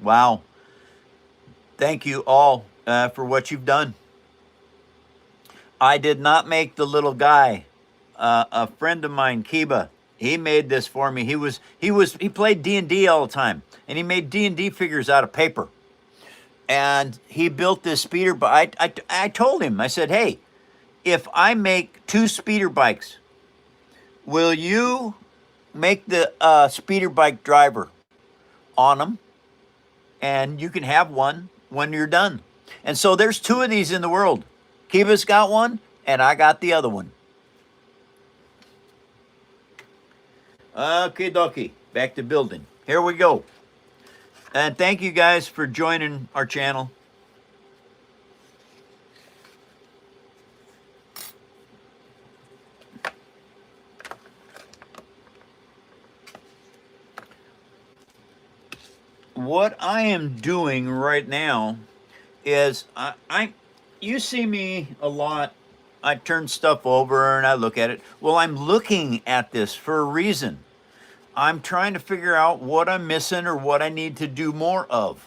Wow. Thank you all for what you've done. I did not make the little guy. A friend of mine, Kiba, he made this for me. He played D&D all the time, and he made D&D figures out of paper. And he built this speeder bike. I told him, I said, hey, if I make 2 speeder bikes, will you make the speeder bike driver on them? And you can have one when you're done. And so there's 2 of these in the world. Kiva's got one, and I got the other one. Okay, dokie. Back to building. Here we go. And thank you guys for joining our channel. What I am doing right now is you see me a lot. I turn stuff over and I look at it. Well, I'm looking at this for a reason. I'm trying to figure out what I'm missing or what I need to do more of.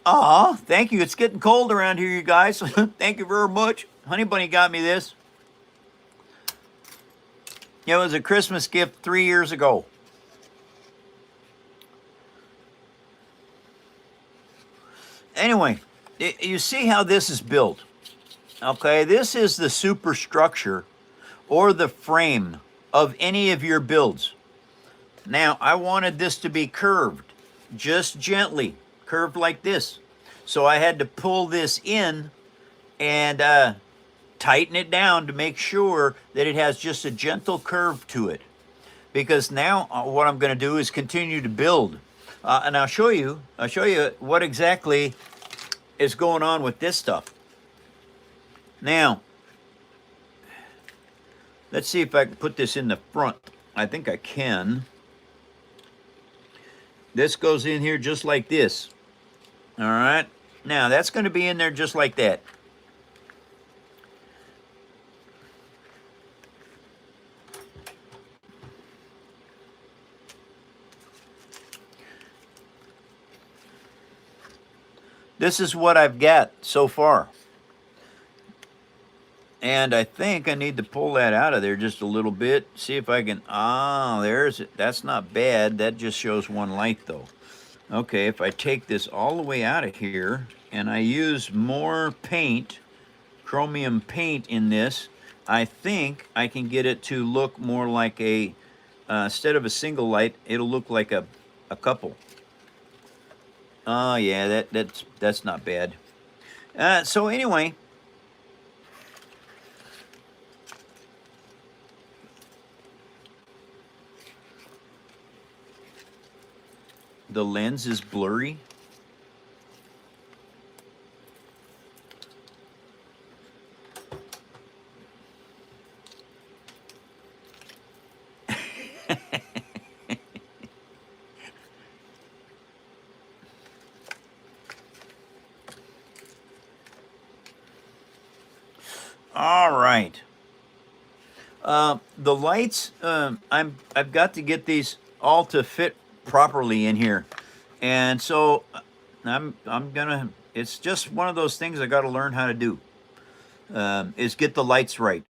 Thank you. It's getting cold around here, you guys. Thank you very much. Honey Bunny got me this. It was a Christmas gift 3 years ago. Anyway, you see how this is built. Okay, this is the superstructure or the frame of any of your builds. Now, I wanted this to be curved, just gently, curved like this. So I had to pull this in and tighten it down to make sure that it has just a gentle curve to it. Because now what I'm going to do is continue to build. And I'll show you what exactly is going on with this stuff. Now, let's see if I can put this in the front. I think I can. This goes in here just like this. All right. Now, that's going to be in there just like that. This is what I've got so far. And I think I need to pull that out of there just a little bit. See if I can, there's it. That's not bad. That just shows one light though. Okay, if I take this all the way out of here and I use more paint, chromium paint in this, I think I can get it to look more like a, instead of a single light, it'll look like a couple. Oh yeah, that's not bad. So anyway, the lens is blurry. All right. The lights, I've got to get these all to fit properly in here, and so I'm gonna. It's just one of those things I got to learn how to do. Is get the lights right.